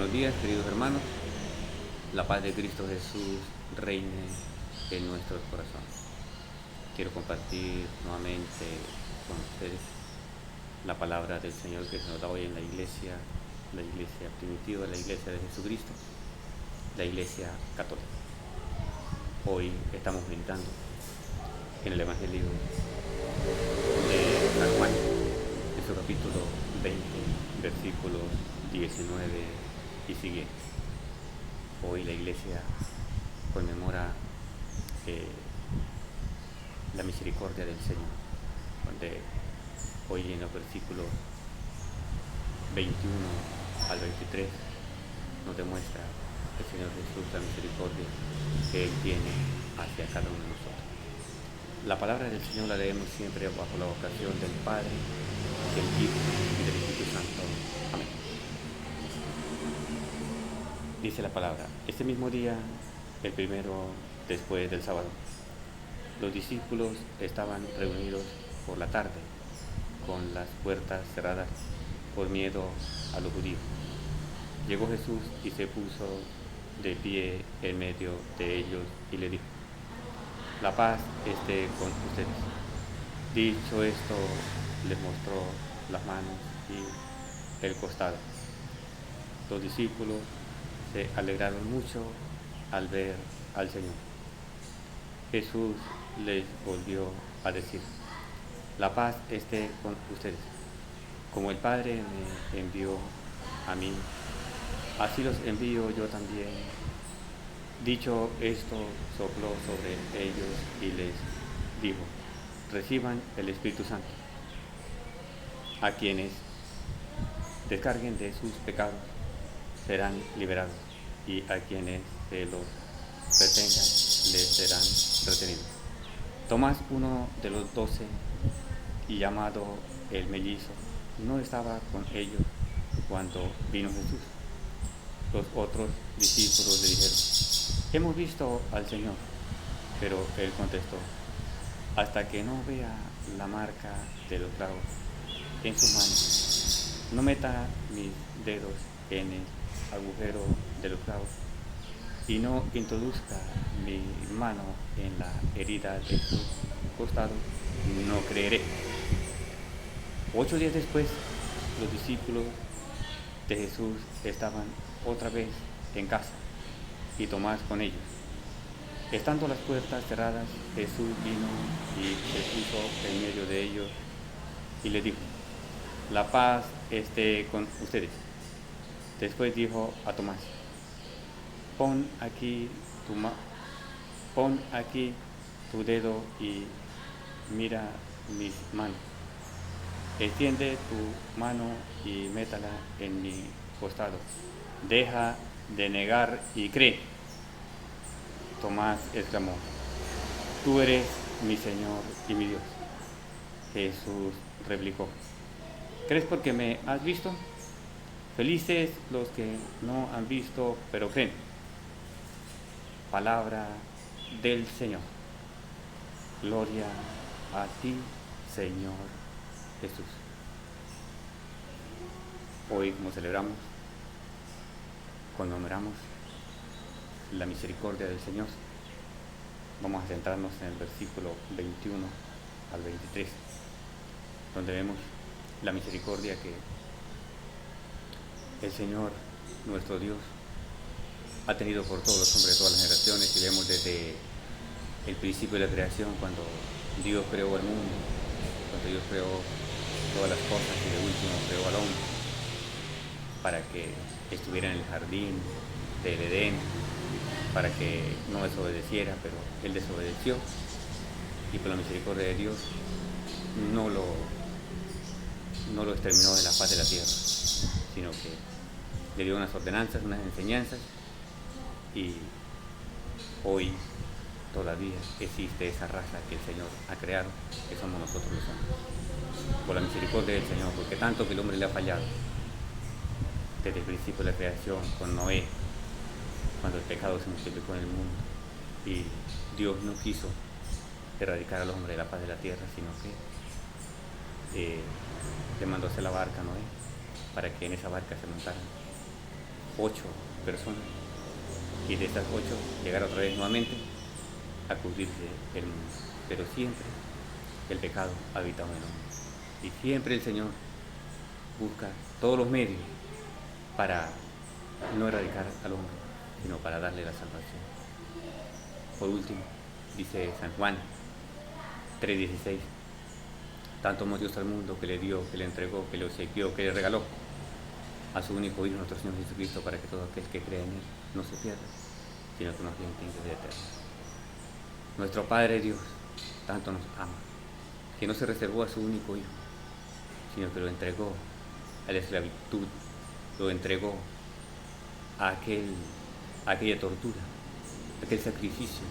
Buenos días, queridos hermanos. La paz de Cristo Jesús reine en nuestros corazones. Quiero compartir nuevamente con ustedes la palabra del Señor que se nos da hoy en la iglesia primitiva, la iglesia de Jesucristo, la iglesia católica. Hoy estamos meditando en el Evangelio de San Juan, en su capítulo 20, versículos 19 y siguientes. Hoy la iglesia conmemora la misericordia del Señor, donde hoy en los versículos 21 al 23 nos demuestra el Señor Jesús la misericordia que Él tiene hacia cada uno de nosotros. La palabra del Señor la leemos siempre bajo la vocación del Padre, del Hijo y del Espíritu Santo. Amén. Dice la palabra: este mismo día, el primero después del sábado, los discípulos estaban reunidos por la tarde, con las puertas cerradas por miedo a los judíos. Llegó Jesús y se puso de pie en medio de ellos y le dijo: la paz esté con ustedes. Dicho esto, les mostró las manos y el costado. Los discípulos se alegraron mucho al ver al Señor. Jesús les volvió a decir: la paz esté con ustedes. Como el Padre me envió a mí, así los envío yo también. Dicho esto, sopló sobre ellos y les dijo: reciban el Espíritu Santo. A quienes descarguen de sus pecados serán liberados, y a quienes se los retengan les serán retenidos. Tomás, uno de los 12, y llamado el mellizo, no estaba con ellos cuando vino Jesús. Los otros discípulos le dijeron: hemos visto al Señor. Pero él contestó: hasta que no vea la marca de los clavos en sus manos, no meta mis dedos en el agujero de los clavos, y no introduzca mi mano en la herida de su costado, no creeré. 8 días después, los discípulos de Jesús estaban otra vez en casa, y Tomás con ellos. Estando las puertas cerradas, Jesús vino y se puso en medio de ellos y les dijo: la paz esté con ustedes. Después dijo a Tomás: pon aquí tu dedo y mira mis manos. Extiende tu mano y métala en mi costado. Deja de negar y cree. Tomás exclamó: tú eres mi Señor y mi Dios. Jesús replicó: ¿crees porque me has visto? Felices los que no han visto, pero creen. Palabra del Señor. Gloria a ti, Señor Jesús. Hoy, como celebramos, conmemoramos la misericordia del Señor, vamos a centrarnos en el versículo 21 al 23, donde vemos la misericordia que el Señor, nuestro Dios, ha tenido por todos los hombres de todas las generaciones. Y vemos desde el principio de la creación, cuando Dios creó el mundo, cuando Dios creó todas las cosas y de último creó al hombre para que estuviera en el jardín del Edén, para que no desobedeciera, pero él desobedeció, y por la misericordia de Dios no lo exterminó de la faz de la tierra, sino que le dio unas ordenanzas, unas enseñanzas, y hoy todavía existe esa raza que el Señor ha creado, que somos nosotros los hombres, por la misericordia del Señor, porque tanto que el hombre le ha fallado desde el principio de la creación con Noé, cuando el pecado se multiplicó en el mundo y Dios no quiso erradicar al hombre de la faz de la tierra, sino que le mandó hacer la barca a Noé para que en esa barca se montaran 8 personas, y de estas 8 llegar otra vez nuevamente a cubrirse el mundo. Pero siempre el pecado habita en el hombre. Y siempre el Señor busca todos los medios para no erradicar al hombre, sino para darle la salvación. Por último, dice San Juan 3:16, tanto amó Dios al mundo que le dio, que le entregó, que le obsequió, que le regaló a su único Hijo, nuestro Señor Jesucristo, para que todo aquel que cree en Él no se pierda, sino que nos tenga vida eterna. Nuestro Padre Dios tanto nos ama, que no se reservó a su único Hijo, sino que lo entregó a la esclavitud, lo entregó a aquella tortura, a aquel sacrificio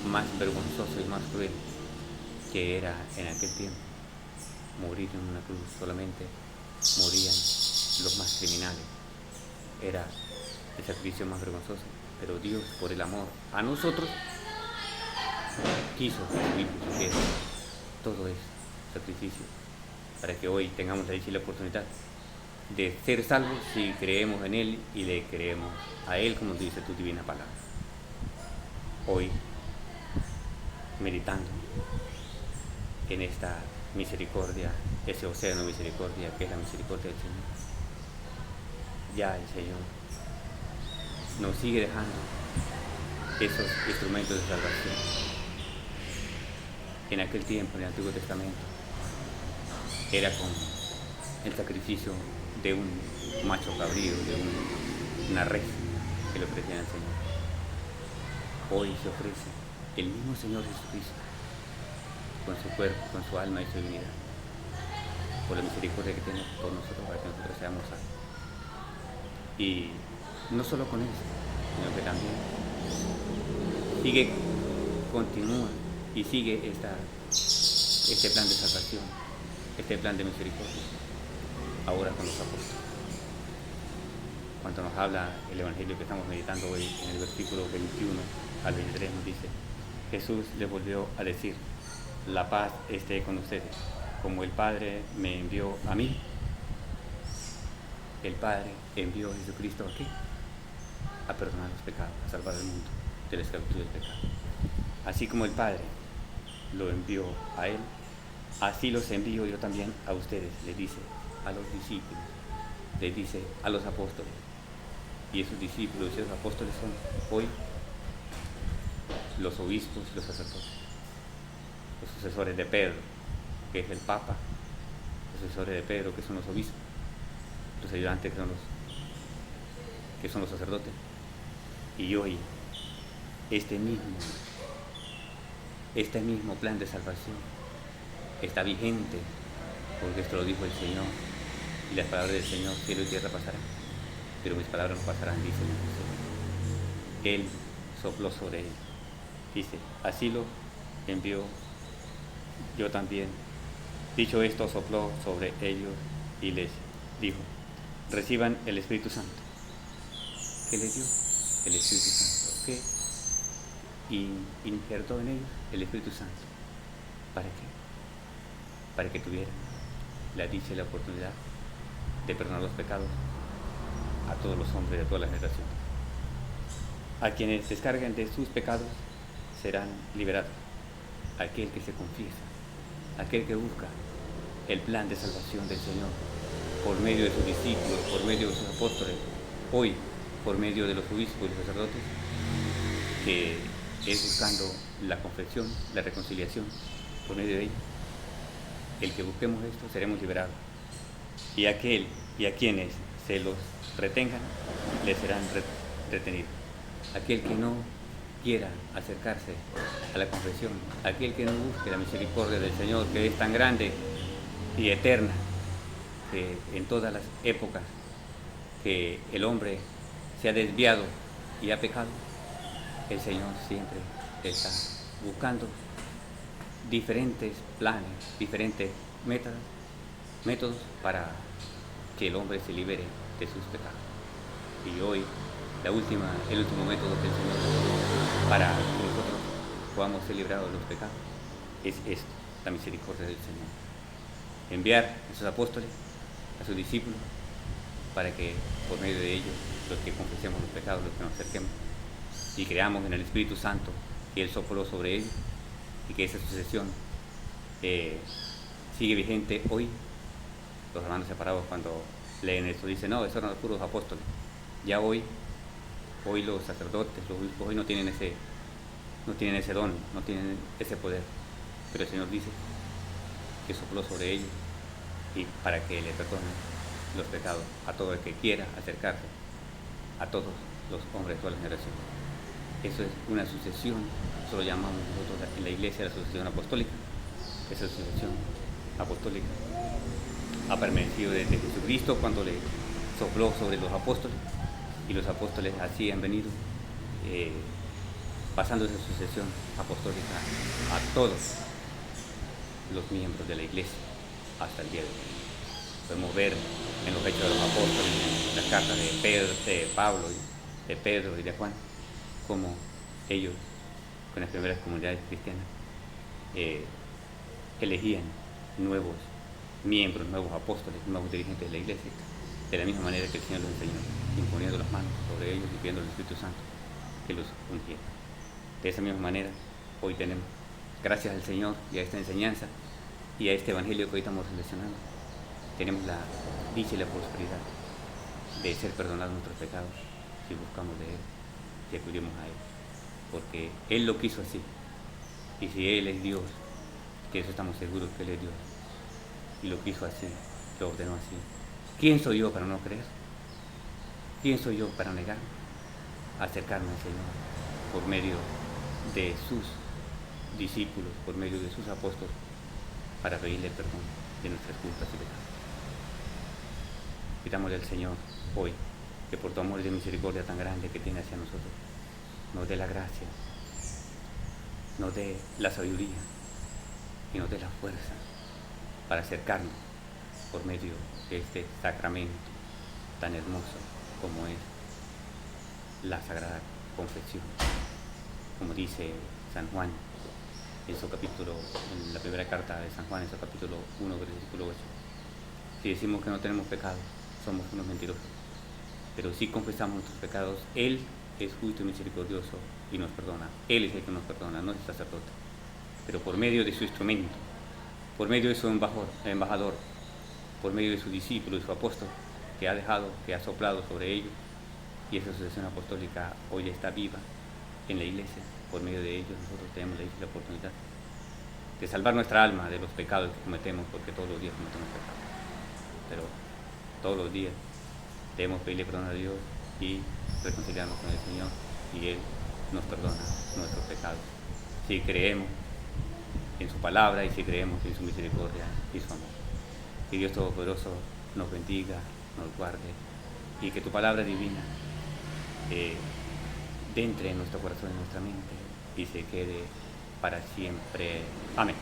más vergonzoso y más cruel que era en aquel tiempo. Morir en una cruz, solamente morían los más criminales. Era el sacrificio más vergonzoso, pero Dios, por el amor a nosotros, quiso que su Hijo sufriera todo ese sacrificio, para que hoy tengamos la dicha y la oportunidad de ser salvos si creemos en Él y le creemos a Él, como dice tu divina palabra. Hoy, meditando en esta misericordia, ese océano de misericordia que es la misericordia del Señor, ya el Señor nos sigue dejando esos instrumentos de salvación. En aquel tiempo, en el Antiguo Testamento, era con el sacrificio de un macho cabrío, de una res que le ofrecían al Señor. Hoy se ofrece el mismo Señor Jesucristo, con su cuerpo, con su alma y su divinidad, por la misericordia que tiene por nosotros, para que nosotros seamos salvos. Y no solo con eso, sino que también continúa y sigue este plan de salvación, este plan de misericordia, ahora con los apóstoles. Cuando nos habla el Evangelio que estamos meditando hoy, en el versículo 21 al 23 nos dice: Jesús les volvió a decir, la paz esté con ustedes. Como el Padre me envió a mí, el Padre envió a Jesucristo aquí a perdonar los pecados, a salvar al mundo de la esclavitud del pecado. Así como el Padre lo envió a Él, así los envío yo también a ustedes, le dice a los discípulos, le dice a los apóstoles. Y esos discípulos y esos apóstoles son hoy los obispos y los sacerdotes, los sucesores de Pedro, que es el Papa, los sucesores de Pedro, que son los obispos, los ayudantes, que son los sacerdotes. Y hoy este mismo plan de salvación está vigente, porque esto lo dijo el Señor, y las palabras del Señor, cielo y tierra pasarán, pero mis palabras no pasarán, dice el Señor. Él sopló sobre él, dice, así lo envió yo también. Dicho esto, sopló sobre ellos y les dijo, reciban el Espíritu Santo. ¿Qué les dio? El Espíritu Santo. ¿Qué? Y injertó en ellos el Espíritu Santo. ¿Para qué? Para que tuvieran la dicha y la oportunidad de perdonar los pecados a todos los hombres de todas las generaciones. A quienes descarguen de sus pecados serán liberados. Aquel que se confiesa, aquel que busca el plan de salvación del Señor por medio de sus discípulos, por medio de sus apóstoles, hoy por medio de los obispos y los sacerdotes, que es buscando la confesión, la reconciliación por medio de ellos. El que busquemos esto, seremos liberados. Y aquel y a quienes se los retengan, les serán retenidos. Aquel que no quiera acercarse a la confesión, aquel que no busque la misericordia del Señor, que es tan grande y eterna, que en todas las épocas que el hombre se ha desviado y ha pecado, el Señor siempre está buscando diferentes planes, diferentes métodos para que el hombre se libere de sus pecados. Y hoy el último método que el Señor para que nosotros podamos ser librados de los pecados es esto, la misericordia del Señor. Enviar a sus apóstoles, a sus discípulos, para que por medio de ellos, los que confesemos los pecados, los que nos acerquemos y creamos en el Espíritu Santo que Él sopló sobre ellos y que esa sucesión sigue vigente hoy. Los hermanos separados cuando leen esto dicen, no, esos eran los puros apóstoles. Ya hoy los sacerdotes, los obispos hoy no tienen ese don, no tienen ese poder. Pero el Señor dice que sopló sobre ellos y para que le perdonen los pecados a todo el que quiera acercarse, a todos los hombres de toda la generación. Eso es una sucesión, eso lo llamamos nosotros en la iglesia la sucesión apostólica. Esa sucesión apostólica ha permanecido desde Jesucristo cuando le sopló sobre los apóstoles, y los apóstoles así han venido pasando esa sucesión apostólica a todos los miembros de la iglesia hasta el día de hoy. Podemos ver en los Hechos de los Apóstoles, en las cartas de Pablo, de Pedro y de Juan, cómo ellos, con las primeras comunidades cristianas, elegían nuevos miembros, nuevos apóstoles, nuevos dirigentes de la iglesia, de la misma manera que el Señor los enseñó, imponiendo las manos sobre ellos y pidiendo al Espíritu Santo que los ungiera. De esa misma manera, hoy tenemos, gracias al Señor y a esta enseñanza y a este evangelio que hoy estamos reflexionando, tenemos la dicha y la prosperidad de ser perdonados nuestros pecados si buscamos de Él, si acudimos a Él, porque Él lo quiso así. Y si Él es Dios, que eso estamos seguros que Él es Dios, y lo quiso así, lo ordenó así, ¿quién soy yo para no creer? ¿Quién soy yo para negar? Acercarme al Señor por medio de sus discípulos, por medio de sus apóstoles, para pedirle perdón de nuestras culpas y pecados. Pidámosle al Señor hoy que por tu amor y de misericordia tan grande que tiene hacia nosotros, nos dé la gracia, nos dé la sabiduría y nos dé la fuerza para acercarnos por medio de este sacramento tan hermoso como es la Sagrada Confesión. Como dice San Juan en su capítulo, en la primera carta de San Juan, en su capítulo 1, versículo 8, si decimos que no tenemos pecado, somos unos mentirosos, pero si confesamos nuestros pecados, Él es justo y misericordioso y nos perdona. Él es el que nos perdona, no es el sacerdote, pero por medio de su instrumento, por medio de su embajador, por medio de su discípulo y su apóstol, que ha dejado, que ha soplado sobre ellos, y esa sucesión apostólica hoy está viva en la iglesia. Por medio de ellos nosotros tenemos la oportunidad de salvar nuestra alma de los pecados que cometemos, porque todos los días cometemos pecados, pero todos los días debemos pedirle perdón a Dios y reconciliarnos con el Señor, y Él nos perdona nuestros pecados si creemos en su palabra y si creemos en su misericordia y su amor. Que Dios Todopoderoso nos bendiga, nos guarde, y que tu palabra divina entre en nuestro corazón y en nuestra mente y se quede para siempre. Amén.